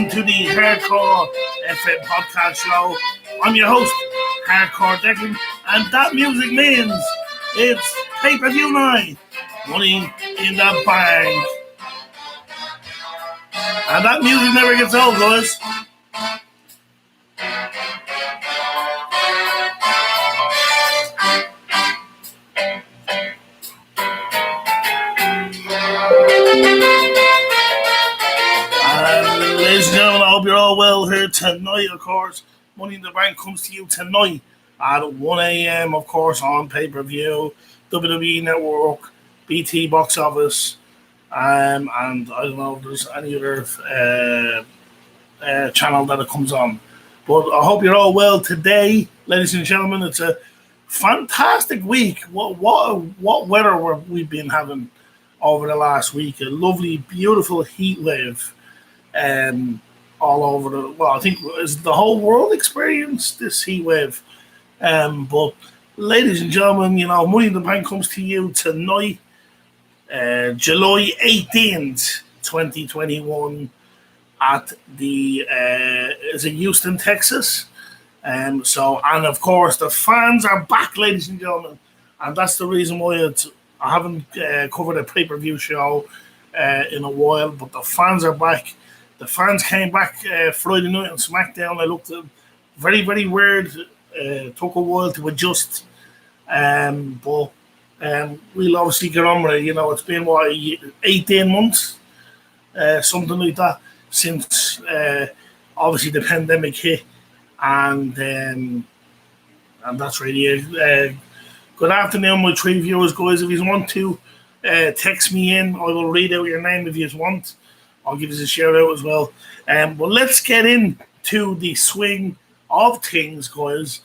welcome to the Hardcore FM podcast show. I'm your host, Hardcore Declan, and that music means it's pay-per-view night, money in the bank. And that music never gets old, guys. Ladies and gentlemen, I hope you're all well here tonight, of course. Money in the Bank comes to you tonight at 1 a.m., of course, on pay-per-view, WWE Network, BT Box Office, and I don't know if there's any other channel that it comes on. But I hope you're all well today, ladies and gentlemen. It's a fantastic week. What weather we've been having over the last week. A lovely, beautiful heat wave. All over I think is the whole world experienced this heat wave. But ladies and gentlemen, Money in the Bank comes to you tonight, July 18th, 2021, at the is it Houston, Texas. And of course the fans are back, ladies and gentlemen, and that's the reason why I haven't covered a pay-per-view show in a while, but the fans are back. The fans came back Friday night on SmackDown. I looked very, very weird. Took a while to adjust. But we'll obviously get on with it. It's been, 18 months? Something like that, since obviously the pandemic hit. And that's really it. Good afternoon, my three viewers, guys. If you want to text me in, I will read out your name if you want. I'll give you a shout out as well. But let's get into the swing of things, guys.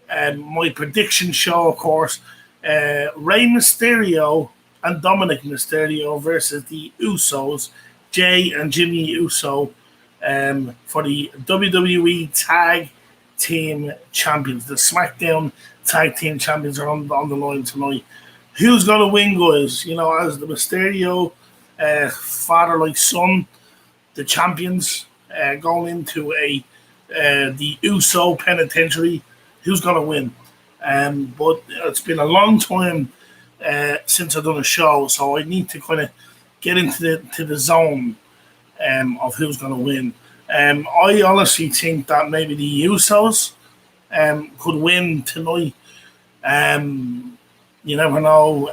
My prediction show, of course, Rey Mysterio and Dominic Mysterio versus the Usos, Jay and Jimmy Uso, for the WWE Tag Team Champions. The SmackDown Tag Team Champions are on the line tonight. Who's going to win, guys? As the Mysterio father like son, the champions, going into the Uso penitentiary. Who's going to win? But it's been a long time since I've done a show, so I need to kind of get into the zone of who's going to win. I honestly think that maybe the Usos could win tonight. You never know,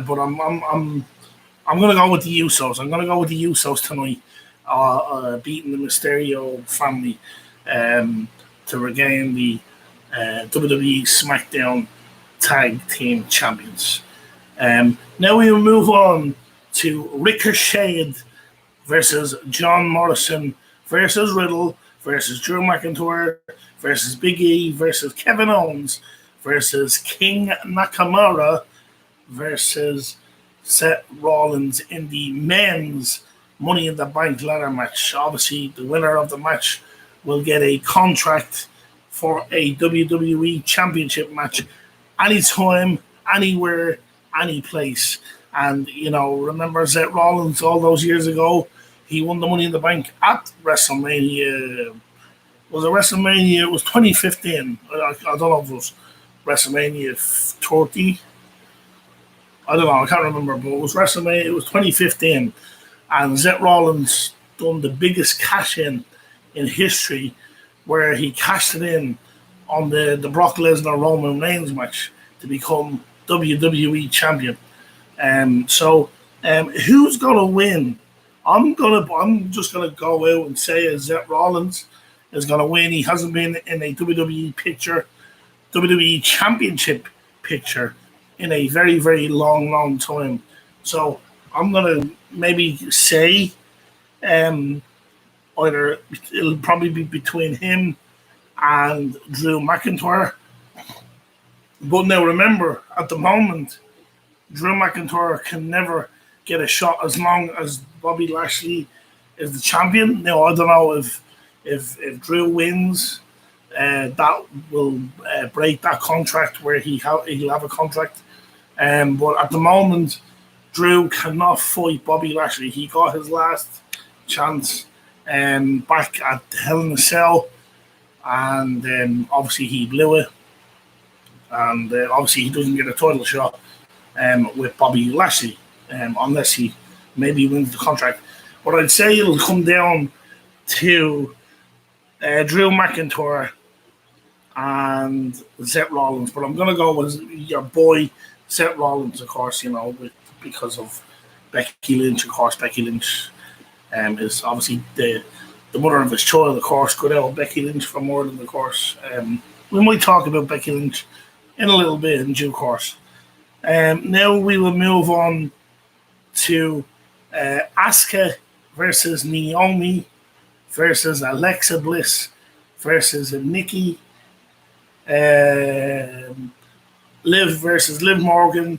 but I'm going to go with the Usos. I'm going to go with the Usos tonight, beating the Mysterio family to regain the WWE SmackDown Tag Team Champions. Now we will move on to Ricochet versus John Morrison versus Riddle versus Drew McIntyre versus Big E versus Kevin Owens versus King Nakamura versus Seth Rollins in the men's Money in the Bank ladder match. Obviously, the winner of the match will get a contract for a WWE Championship match anytime, anywhere, any place. And, remember Seth Rollins all those years ago? He won the Money in the Bank at WrestleMania. Was it WrestleMania? It was 2015. I don't know if it was WrestleMania 30. I don't know. I can't remember, but it was WrestleMania. It was 2015. And Seth Rollins done the biggest cash-in in history, where he cashed it in on the Brock Lesnar Roman Reigns match to become WWE champion. Who's gonna win? I'm just gonna go out and say Seth Rollins is gonna win. He hasn't been in a WWE picture, WWE championship picture, in a very, very long time. So I'm gonna maybe say either it'll probably be between him and Drew McIntyre. But now remember, at the moment, Drew McIntyre can never get a shot as long as Bobby Lashley is the champion. Now, I don't know if Drew wins, that will break that contract where he'll have a contract. But at the moment, Drew cannot fight Bobby Lashley. He got his last chance back at Hell in a Cell, and obviously he blew it, and obviously he doesn't get a title shot with Bobby Lashley unless he maybe wins the contract. But I'd say it'll come down to Drew McIntyre and Seth Rollins, but I'm going to go with your boy Seth Rollins, of course, because of Becky Lynch. Of course, Becky Lynch is obviously the mother of his child, of course. Good old Becky Lynch for more than, of course. We might talk about Becky Lynch in a little bit in due course. Now we will move on to Asuka versus Naomi versus Alexa Bliss versus Nikki. Liv versus Liv Morgan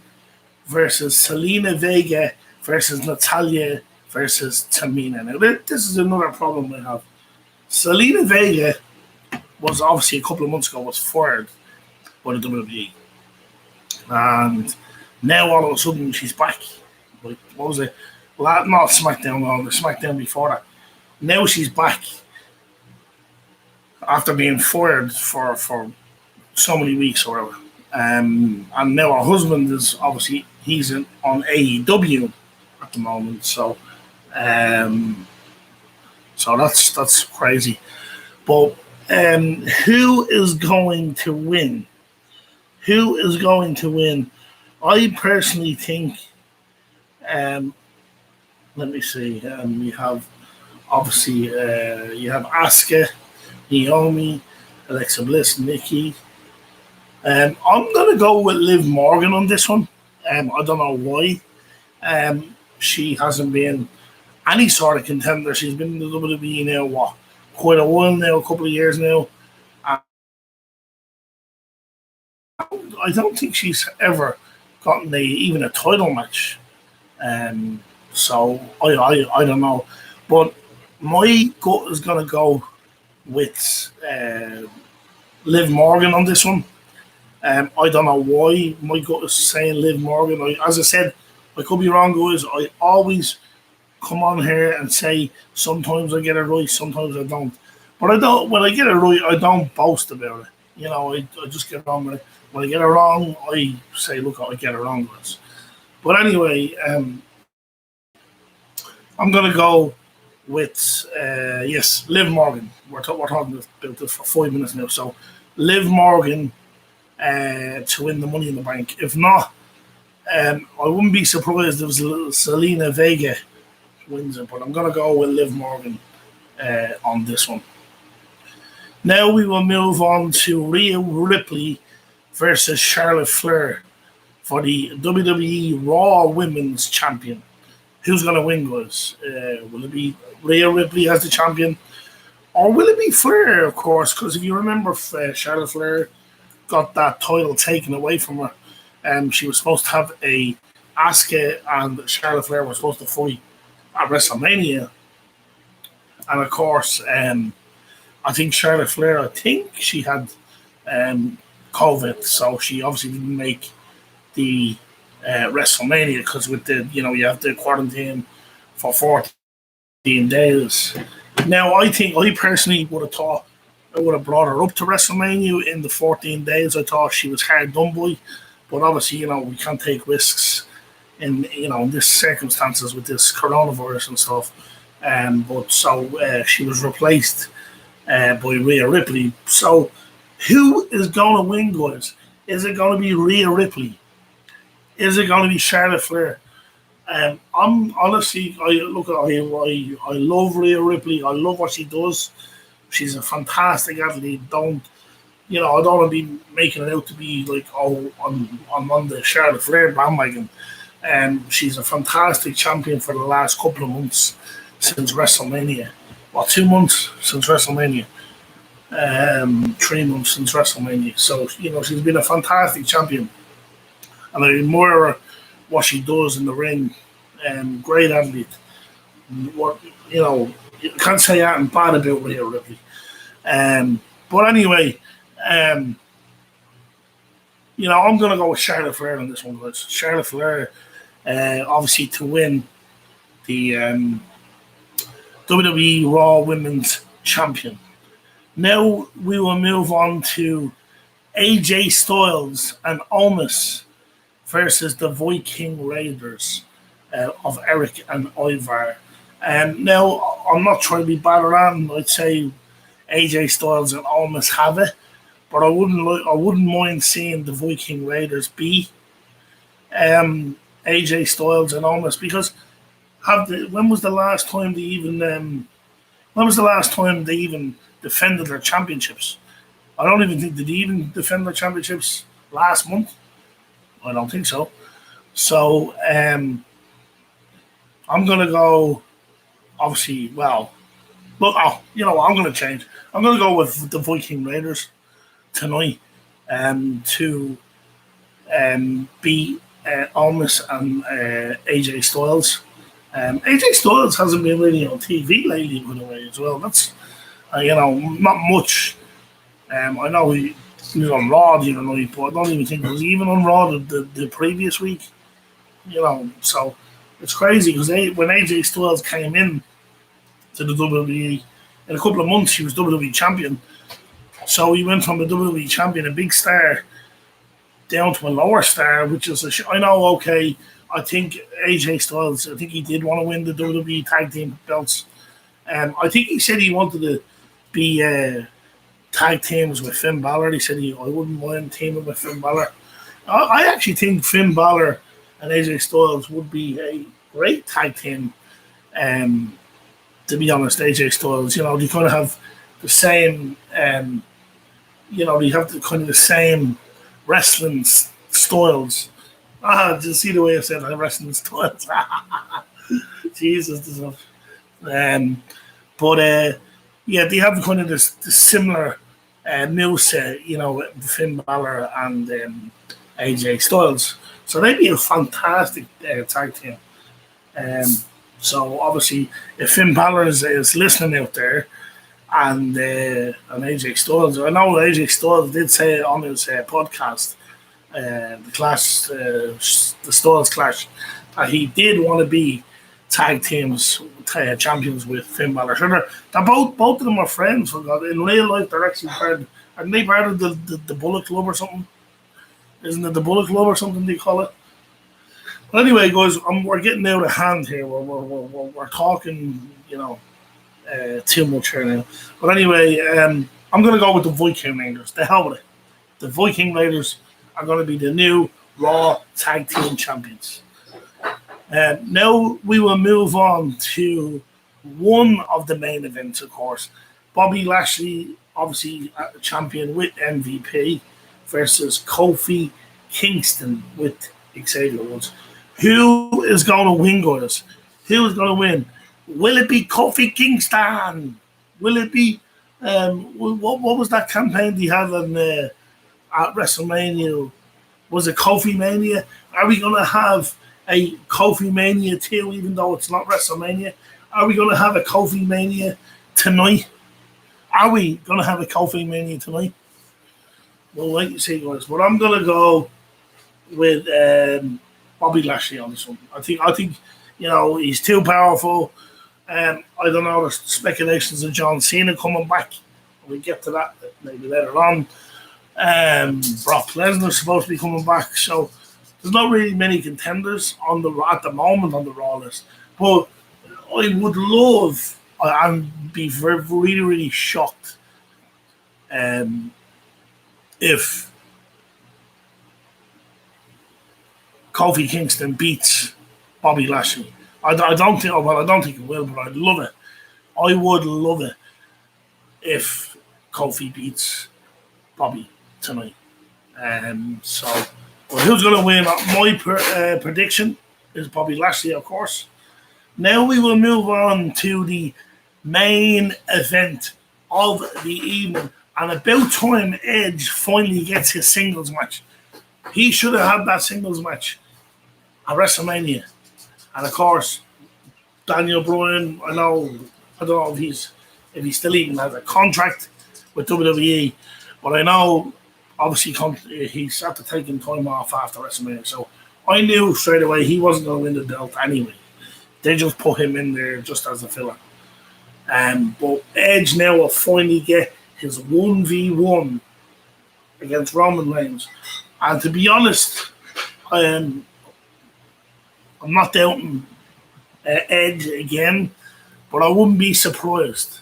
versus Selena Vega versus Natalya versus Tamina. Now, this is another problem we have. Selena Vega was obviously a couple of months ago was fired by the WWE. And now all of a sudden she's back. Like, what was it? Not SmackDown, no, the SmackDown before that. Now she's back after being fired for so many weeks or whatever. And now her husband is obviously he's on AEW at the moment, so that's crazy. But who is going to win? Who is going to win? I personally think. Let me see. You have obviously you have Asuka, Naomi, Alexa Bliss, Nikki. I'm going to go with Liv Morgan on this one. I don't know why. She hasn't been any sort of contender. She's been in the WWE now, quite a while now, a couple of years now. I don't think she's ever gotten even a title match. So I don't know. But my gut is going to go with Liv Morgan on this one. I don't know why my gut is saying Liv Morgan. As I said, I could be wrong, guys. I always come on here and say sometimes I get it right, sometimes I don't. But I don't. When I get it right, I don't boast about it. I just get on with it. When I get it wrong, I say, look, I get it wrong, guys. But anyway, I'm gonna go with Liv Morgan. We're talking about this for 5 minutes now. So Liv Morgan to win the Money in the Bank. If not, I wouldn't be surprised if it was Selena Vega wins it, but I'm going to go with Liv Morgan on this one. Now we will move on to Rhea Ripley versus Charlotte Flair for the WWE Raw Women's Champion. Who's going to win, guys? Will it be Rhea Ripley as the champion? Or will it be Flair, of course? Because if you remember, Charlotte Flair got that title taken away from her. She was supposed to have Asuka and Charlotte Flair were supposed to fight at WrestleMania. And of course, I think Charlotte Flair, she had COVID, so she obviously didn't make the WrestleMania because with you have to quarantine for 14 days. Now, I personally would have thought I would have brought her up to WrestleMania in the 14 days. I thought she was hard done by, but obviously, we can't take risks in this circumstances with this coronavirus and stuff. But so she was replaced by Rhea Ripley. So, who is going to win, guys? Is it going to be Rhea Ripley? Is it going to be Charlotte Flair? I'm honestly, I love Rhea Ripley. I love what she does. She's a fantastic athlete. I don't want to be making it out to be like, I'm on the Charlotte Flair bandwagon. She's a fantastic champion for the last couple of months since WrestleMania. 2 months since WrestleMania. 3 months since WrestleMania. So, she's been a fantastic champion. And I admire what she does in the ring. Great athlete. You can't say anything bad about Rhea Ripley. But anyway, I'm going to go with Charlotte Flair on this one, guys. Charlotte Flair, obviously, to win the WWE Raw Women's Champion. Now we will move on to AJ Styles and Almas versus the Viking Raiders of Eric and Ivar. Now, I'm not trying to be bad around. I'd say AJ Styles and Almas have it, but I wouldn't mind seeing the Viking Raiders be AJ Styles and Almas because when was the last time they even defended their championships? I don't even think did they even defend their championships last month. I don't think so. So I'm gonna go. Obviously, well, look. Oh, you know what? I'm gonna change. I'm gonna go with the Viking Raiders tonight to beat Almas and AJ Styles. AJ Styles hasn't been really on TV lately, by the way, as well. That's not much. I know he was on Raw the other night, but I don't even think he was even on Raw the previous week. So it's crazy because when AJ Styles came in to the WWE, in a couple of months he was WWE champion. So he went from a WWE champion, a big star, down to a lower star, which is I know, okay, I think AJ Styles, I think he did want to win the WWE tag team belts. I think he said he wanted to be tag teams with Finn Balor. He said I wouldn't mind teaming with Finn Balor. I actually think Finn Balor and AJ Styles would be a great tag team. To be honest, AJ Styles, they kind of have the same, they have the kind of the same wrestling styles. Just see the way I said that, wrestling styles. Jesus, yeah, they have kind of this similar moveset, Finn Balor and AJ Styles. So they'd be a fantastic tag team. So obviously, if Finn Balor is listening out there, and AJ Styles, I know AJ Styles did say it on his podcast, the Styles Clash, that he did want to be tag teams champions with Finn Balor. Sure, they're both of them are friends. For God, in real life, they're actually part. Aren't they part of the Bullet Club or something? Isn't it the Bullet Club or something they call it? But anyway, guys, we're getting out of hand here. We're talking, too much here now. But anyway, I'm going to go with the Viking Raiders. The hell with it. The Viking Raiders are going to be the new Raw Tag Team Champions. Now we will move on to one of the main events, of course. Bobby Lashley, obviously a champion with MVP, versus Kofi Kingston with Xavier Woods. Who is going to win, guys? Who is going to win? Will it be Kofi Kingston? Will it be what was that campaign they had at WrestleMania? Was it Kofi Mania? Are we going to have a Kofi Mania 2, even though it's not WrestleMania? Are we going to have a Kofi Mania tonight? Are we going to have a Kofi Mania tonight? Well, wait and see, guys. But I'm going to go with Bobby Lashley on this one. I think he's too powerful. I don't know. There's speculations of John Cena coming back. We'll get to that maybe later on. Brock Lesnar's supposed to be coming back, so there's not really many contenders at the moment on the Raw list. But I would love and be very, really, really shocked if Kofi Kingston beats Bobby Lashley. I don't think it will, but I'd love it. I would love it if Kofi beats Bobby tonight. So who's going to win? My prediction is Bobby Lashley, of course. Now we will move on to the main event of the evening. And about time Edge finally gets his singles match. He should have had that singles match at WrestleMania. And of course, Daniel Bryan, I don't know if he still even has a contract with WWE, but I know obviously he's had to take him time off after WrestleMania. So I knew straight away he wasn't going to win the belt anyway. They just put him in there just as a filler. But Edge now will finally get his 1v1 against Roman Reigns. And to be honest, um, I'm not doubting Edge again, but I wouldn't be surprised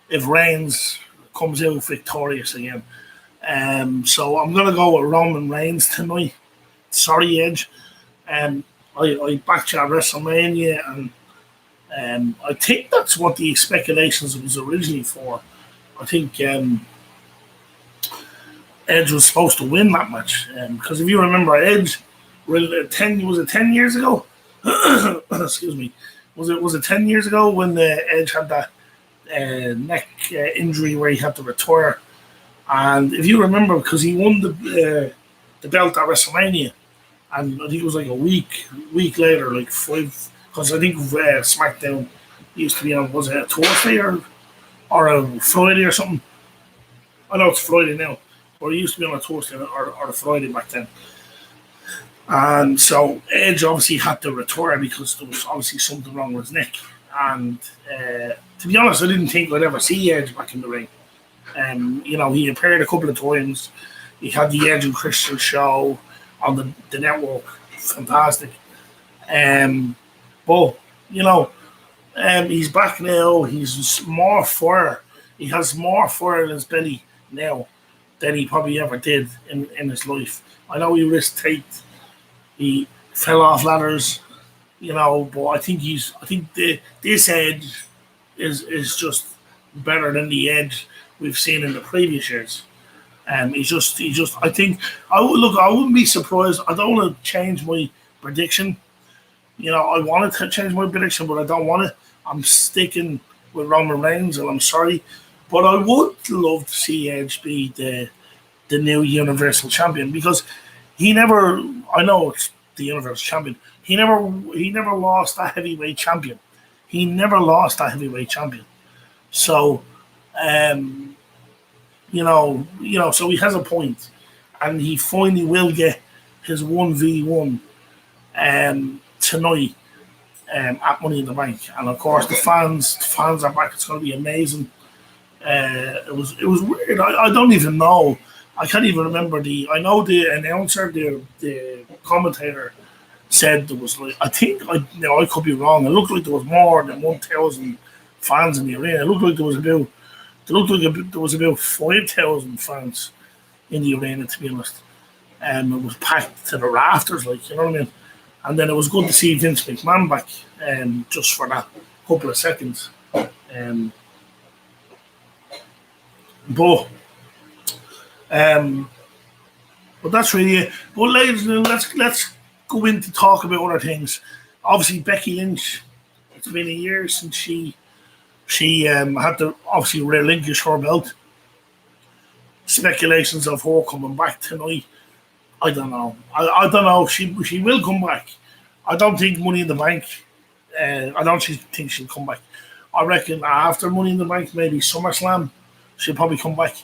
if Reigns comes out victorious again. So I'm going to go with Roman Reigns tonight. Sorry, Edge. I backed you at WrestleMania, and I think that's what the speculations was originally for. I think Edge was supposed to win that match because if you remember, Edge was it 10 years ago? Excuse me. Was it 10 years ago when the Edge had that neck injury where he had to retire? And if you remember, because he won the belt at WrestleMania, and I think it was like a week later, like 5. Because I think SmackDown used to be on, was it a Thursday or a Friday or something? I know it's Friday now, but it used to be on a Thursday or a Friday back then. And so Edge obviously had to retire because there was obviously something wrong with his neck. And to be honest, I didn't think I'd ever see Edge back in the ring. He appeared a couple of times. He had the Edge and Christian show on the network. Fantastic. But, he's back now. He's more fire. He has more fire in his belly now than he probably ever did in his life. I know he risked taked. He fell off ladders, but I think this Edge is just better than the Edge we've seen in the previous years. He just. I think. I wouldn't be surprised. I don't want to change my prediction. I wanted to change my prediction, but I don't want to. I'm sticking with Roman Reigns, and I'm sorry, but I would love to see Edge be the new Universal Champion because he never. I know it's the Universal Champion. He never lost a heavyweight champion. He never lost a heavyweight champion. So, so he has a point, and he finally will get his 1v1 tonight at Money in the Bank. And of course, the fans are back. It's going to be amazing. It was weird. I don't even know. I can't even remember I know the announcer, the commentator said there was I think I could be wrong. It looked like there was more than 1,000 fans in the arena. It looked like there was about 5,000 fans in the arena, to be honest. It was packed to the rafters, you know what I mean? And then it was good to see Vince McMahon back just for that couple of seconds. But that's really it. But ladies and gentlemen, let's go in to talk about other things. Obviously, Becky Lynch, it's been a year since she had to obviously relinquish her belt. Speculations of her coming back tonight. I don't know. I don't know. She will come back. I don't think Money in the Bank. I don't think she'll come back. I reckon after Money in the Bank, maybe SummerSlam, she'll probably come back.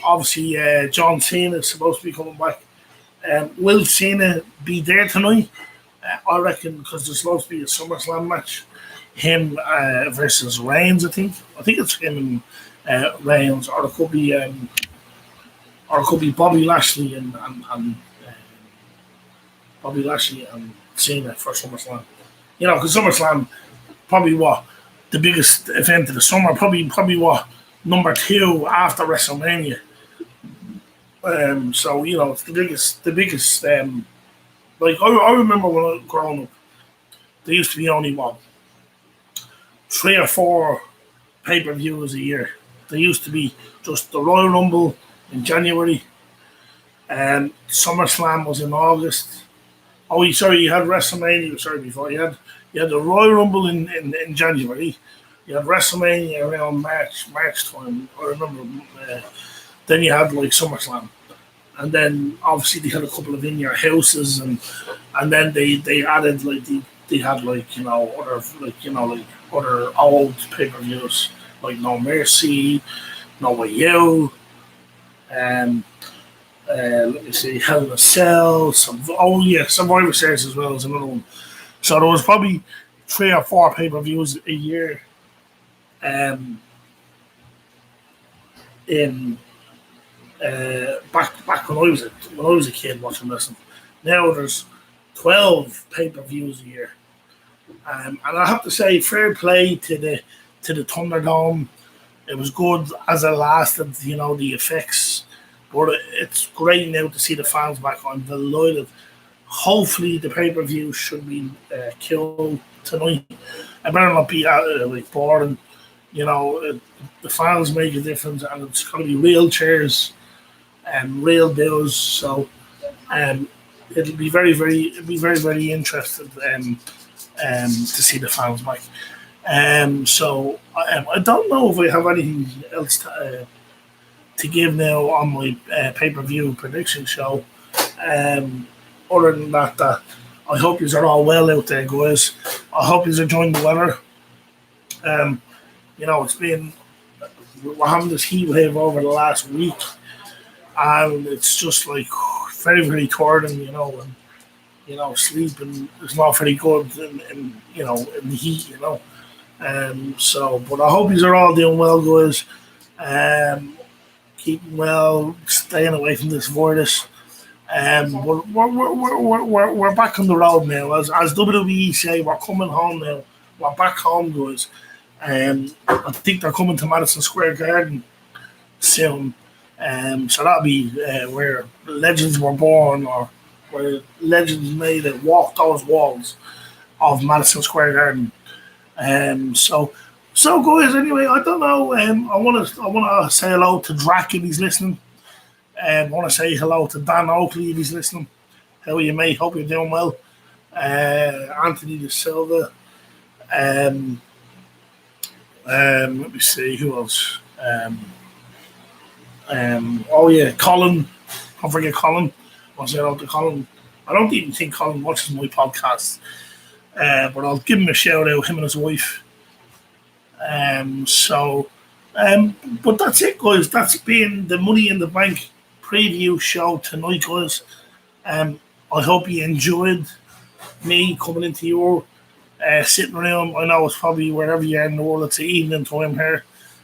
Obviously, John Cena is supposed to be coming back. Will Cena be there tonight? I reckon because there's supposed to be a SummerSlam match. Him versus Reigns, I think. I think it's him and Reigns, or it could be Bobby Lashley and Bobby Lashley and Cena for SummerSlam. Because SummerSlam probably the biggest event of the summer, probably number 2 after WrestleMania. So it's the biggest. I remember when I was growing up, there used to be only 3 or 4 pay-per-views a year. There used to be just the Royal Rumble in January, and SummerSlam was in August. Oh, sorry, you had WrestleMania. Sorry, before you had the Royal Rumble in January. You had WrestleMania around March time. I remember. Then you had like SummerSlam, and then obviously they had a couple of in your houses, and then they added they had other old pay-per-views like No Mercy, No Way Out, let me see, Hell in a Cell, Survivor Series as well as another one. So there was probably 3 or 4 pay-per-views a year. In back when I was a kid watching wrestling. Now there's 12 pay-per-views a year, and I have to say, fair play to the Thunderdome. It was good as it lasted, the effects. But it's great now to see the fans back. I'm delighted. Hopefully, the pay per view should be killed tonight. I better not be boring. The fans make a difference, and it's going to be real cheers and real bills. So, it'll be very interesting to see the fans back. So I don't know if I have anything else to give now on my pay-per-view prediction show. Other than that, I hope you are all well out there, guys. I hope you're enjoying the weather. It's been, we're having this heat wave over the last week, and it's just like very tiring, and sleeping is not very good in the heat, but I hope you are all doing well, guys. Keeping well, staying away from this virus. We're back on the road now. As WWE say, we're coming home now. We're back home, guys. I think they're coming to Madison Square Garden soon. So that'll be where legends were born, or where legends made it walk those walls of Madison Square Garden. So guys. Anyway, I don't know. I want to say hello to Drac if he's listening. I want to say hello to Dan Oakley if he's listening. How are you, mate? Hope you're doing well. Anthony De Silva. Let me see who else. Oh yeah, Colin. Don't forget Colin. I'll say hello to Colin. I don't even think Colin watches my podcast, but I'll give him a shout out. Him and his wife. But that's it, guys. That's been the Money in the Bank preview show tonight, guys. I hope you enjoyed me coming into your sitting room. I know it's probably wherever you are in the world, it's the evening time here.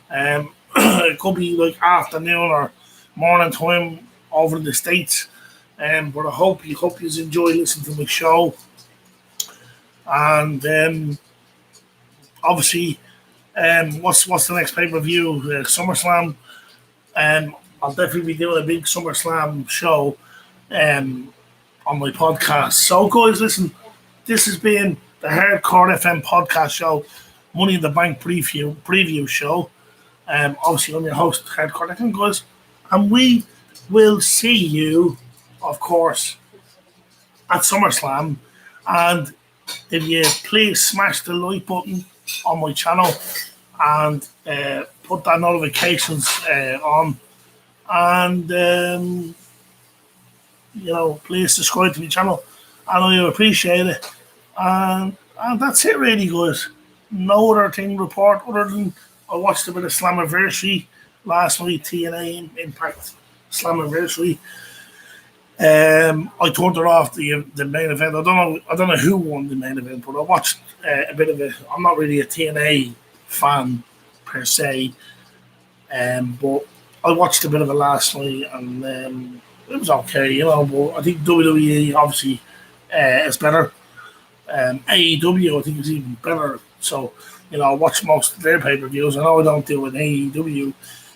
It could be like afternoon or morning time over in the States. But I hope you enjoy listening to my show. And obviously, what's the next pay-per-view? SummerSlam. I'll definitely be doing a big SummerSlam show on my podcast. So, guys, listen, this has been the Hardcore FM podcast show, Money in the Bank preview show. Obviously, I'm your host, Hardcore FM, guys, and we will see you, of course, at SummerSlam. And if you please smash the like button on my channel and put that notifications on, and please subscribe to my channel, and I appreciate it. And that's it, really, guys. No other thing to report other than I watched a bit of Slammiversary last night, TNA Impact Slammiversary. I turned it off the main event. I don't know who won the main event, but I watched a bit of it. I'm not really a TNA fan per se, but I watched a bit of it last night, and it was okay, But I think WWE obviously is better. AEW I think is even better. So I watch most of their pay-per-views. I know I don't do an AEW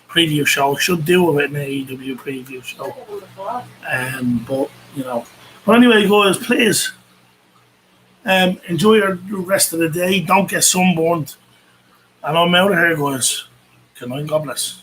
preview show. I should do an AEW preview show. But anyway, guys, please enjoy the rest of the day. Don't get sunburned. And I'm out of here, guys. Good night. God bless.